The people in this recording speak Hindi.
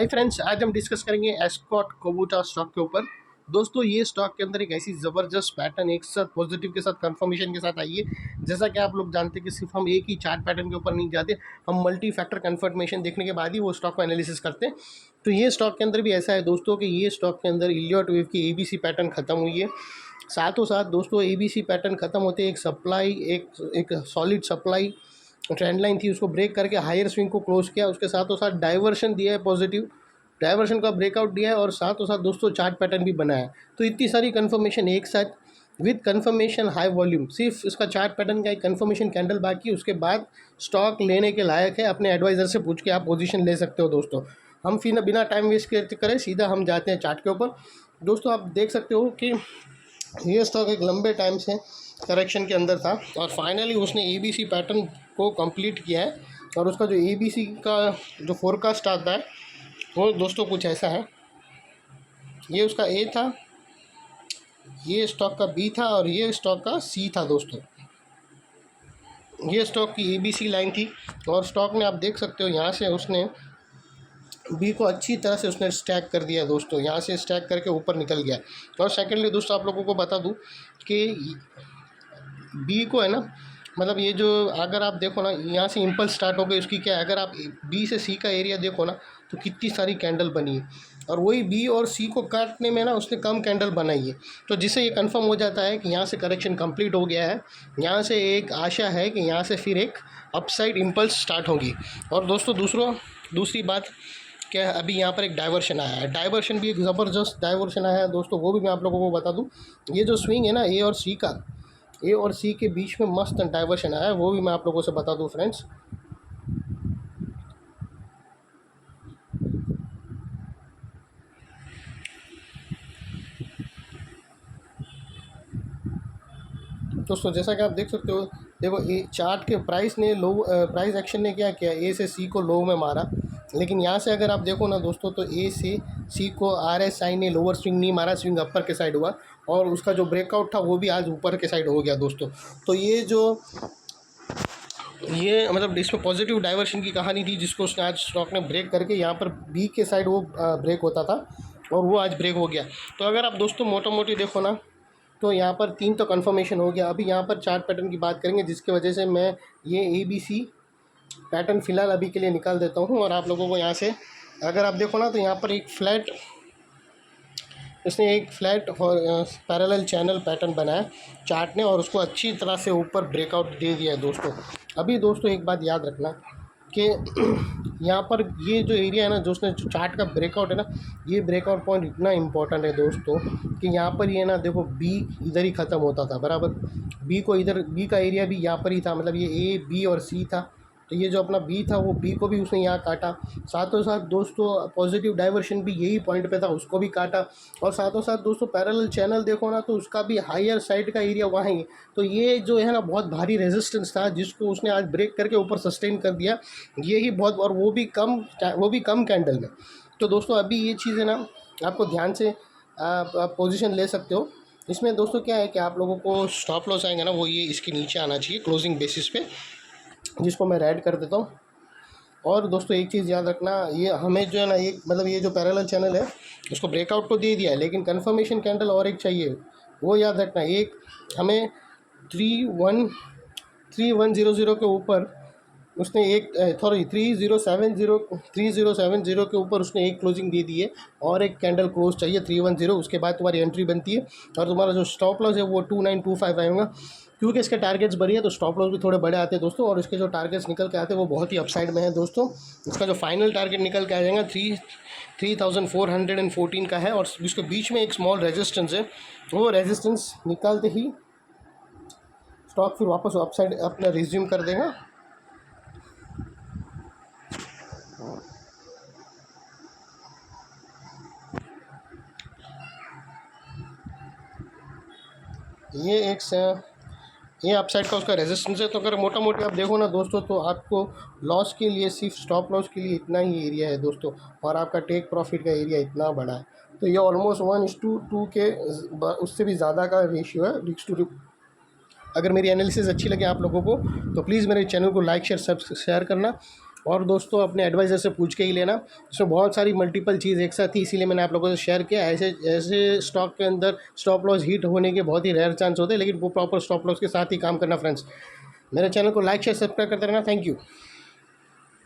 हाय फ्रेंड्स, आज हम डिस्कस करेंगे एस्कॉट कोबूटा स्टॉक के ऊपर। दोस्तों, ये स्टॉक के अंदर एक ऐसी ज़बरदस्त पैटर्न एक साथ पॉजिटिव के साथ कंफर्मेशन के साथ आई है। जैसा कि आप लोग जानते हैं कि सिर्फ हम एक ही चार्ट पैटर्न के ऊपर नहीं जाते, हम मल्टी फैक्टर कंफर्मेशन देखने के बाद ही वो स्टॉक को एनालिसिस करते हैं। तो ये स्टॉक के अंदर भी ऐसा है दोस्तों कि ये स्टॉक के अंदर इलियट वेव की ABC पैटर्न खत्म हुई है। साथों साथ दोस्तों ABC पैटर्न खत्म होते एक सप्लाई एक सॉलिड सप्लाई ट्रेंड लाइन थी, उसको ब्रेक करके हायर स्विंग को क्लोज किया। उसके साथों साथ डाइवर्शन दिया है, पॉजिटिव डाइवर्शन का ब्रेकआउट दिया है और साथों साथ दोस्तों चार्ट पैटर्न भी बनाया है। तो इतनी सारी कंफर्मेशन एक साथ विद कंफर्मेशन हाई वॉल्यूम, सिर्फ इसका चार्ट पैटर्न का एक कंफर्मेशन कैंडल बाकी, उसके बाद स्टॉक लेने के लायक है। अपने एडवाइज़र से पूछ के आप पोजीशन ले सकते हो दोस्तों। हम फिर बिना टाइम वेस्ट करें सीधा हम जाते हैं चार्ट के ऊपर। दोस्तों, आप देख सकते हो कि ये स्टॉक एक लंबे टाइम से करेक्शन के अंदर था और फाइनली उसने ABC पैटर्न को कंप्लीट किया है। और उसका जो ABC का जो फोरकास्ट आता है वो दोस्तों कुछ ऐसा है। ये उसका A था, ये स्टॉक का B था और ये स्टॉक का C था दोस्तों। ये स्टॉक की ABC लाइन थी और स्टॉक में आप देख सकते हो यहाँ से उसने B को अच्छी तरह से उसने स्टैक कर दिया दोस्तों। यहाँ से स्टैक करके ऊपर निकल गया। और सेकेंडली दोस्तों, आप लोगों को बता दूँ कि B को है ना, मतलब ये जो अगर आप देखो ना, यहाँ से इम्पल्स स्टार्ट हो गई उसकी क्या है, अगर आप B से C का एरिया देखो ना तो कितनी सारी कैंडल बनी है और वही B और C को काटने में ना उसने कम कैंडल बनाई है। तो जिससे ये कंफर्म हो जाता है कि यहाँ से करेक्शन कंप्लीट हो गया है। यहाँ से एक आशा है कि यहाँ से फिर एक अपसाइड इम्पल्स स्टार्ट होगी। और दोस्तों दूसरी बात क्या है, अभी यहाँ पर एक डाइवर्शन आया है। डाइवर्शन भी एक ज़बरदस्त डाइवर्शन आया है दोस्तों, वो भी मैं आप लोगों को बता दूँ। ये जो स्विंग है ना A और C के बीच में मस्त डाइवर्शन आया है, वो भी मैं आप लोगों से बता दूँ फ्रेंड्स। दोस्तों, जैसा कि आप देख सकते हो, देखो ये चार्ट के प्राइस एक्शन ने क्या किया, A से C को लो में मारा। लेकिन यहाँ से अगर आप देखो ना दोस्तों, तो A से C को RSI ने लोअर स्विंग नहीं मारा, स्विंग अपर के साइड हुआ और उसका जो ब्रेकआउट था वो भी आज ऊपर के साइड हो गया दोस्तों। तो ये मतलब इसमें पॉजिटिव डाइवर्शन की कहानी थी, जिसको उसने आज स्टॉक ने ब्रेक करके यहाँ पर B के साइड वो ब्रेक होता था और वो आज ब्रेक हो गया। तो अगर आप दोस्तों मोटा मोटी देखो ना, तो यहाँ पर 3 तो कन्फर्मेशन हो गया। अभी यहाँ पर चार्ट पैटर्न की बात करेंगे, जिसकी वजह से मैं ये ABC पैटर्न फ़िलहाल अभी के लिए निकाल देता हूँ। और आप लोगों को यहाँ से अगर आप देखो ना, तो यहाँ पर इसने एक फ्लैट पैरेलल चैनल पैटर्न बनाया चार्ट ने और उसको अच्छी तरह से ऊपर ब्रेकआउट दे दिया है दोस्तों। अभी दोस्तों एक बात याद रखना कि यहाँ पर ये जो एरिया है ना, जो उसने जो चार्ट का ब्रेकआउट है ना, ये ब्रेकआउट पॉइंट इतना इंपॉर्टेंट है दोस्तों कि यहाँ पर ये ना देखो B इधर ही ख़त्म होता था बराबर। B का एरिया भी यहाँ पर ही था, मतलब ये A B और C था। तो ये जो अपना B था वो B को भी उसने यहाँ काटा। साथों साथ दोस्तों पॉजिटिव डाइवर्शन भी यही पॉइंट पे था, उसको भी काटा। और साथों साथ दोस्तों पैरेलल चैनल देखो ना, तो उसका भी हायर साइड का एरिया वहाँ ही। तो ये जो है ना बहुत भारी रेजिस्टेंस था, जिसको उसने आज ब्रेक करके ऊपर सस्टेन कर दिया। ये ही बहुत, और वो भी कम कैंडल में। तो दोस्तों अभी ये चीज़ें ना आपको ध्यान से आप पोजीशन ले सकते हो। इसमें दोस्तों क्या है कि आप लोगों को स्टॉप लॉस आएंगे ना, वो ये इसके नीचे आना चाहिए क्लोजिंग बेसिस पे, जिसको मैं रेड कर देता हूँ। और दोस्तों एक चीज़ याद रखना, ये हमें जो है ना, एक मतलब ये जो पैरेलल चैनल है उसको ब्रेकआउट तो दे दिया है, लेकिन कंफर्मेशन कैंडल और एक चाहिए, वो याद रखना। एक हमें 3100 के ऊपर उसने एक 3070 के ऊपर उसने एक क्लोजिंग दे दी है और एक कैंडल क्लोज चाहिए 310। उसके बाद तुम्हारी एंट्री बनती है और तुम्हारा जो स्टॉप लॉस है वो 2925 आएगा। क्योंकि इसके टारगेट्स बड़ी है तो स्टॉप लॉस भी थोड़े बड़े आते हैं दोस्तों। और इसके जो टारगेट्स निकल के आते हैं वो बहुत ही अपसाइड में है दोस्तों। इसका जो फाइनल टारगेट निकल के आ जाएगा 3414 का है और इसके बीच में एक स्मॉल रेजिस्टेंस है। वो रेजिस्टेंस निकालते ही स्टॉक फिर वापस अपसाइड अपना रिज्यूम कर देगा। ये अपसाइड का उसका रेजिस्टेंस है। तो अगर मोटा मोटी आप देखो ना दोस्तों, तो आपको लॉस के लिए सिर्फ स्टॉप लॉस के लिए इतना ही एरिया है दोस्तों, और आपका टेक प्रॉफिट का एरिया इतना बड़ा है। तो ये ऑलमोस्ट 1:2 के उससे भी ज़्यादा का रेशियो है, रिस्क टू। अगर मेरी एनालिसिस अच्छी लगे आप लोगों को तो प्लीज़ मेरे चैनल को लाइक शेयर करना और दोस्तों अपने एडवाइज़र से पूछ के ही लेना, इसमें बहुत सारी मल्टीपल चीज़ एक साथ थी, इसीलिए मैंने आप लोगों से शेयर किया। ऐसे ऐसे स्टॉक के अंदर स्टॉप लॉस हिट होने के बहुत ही रेयर चांस होते हैं, लेकिन वो प्रॉपर स्टॉप लॉस के साथ ही काम करना फ्रेंड्स। मेरे चैनल को लाइक शेयर सब्सक्राइब करते रहना। Thank you.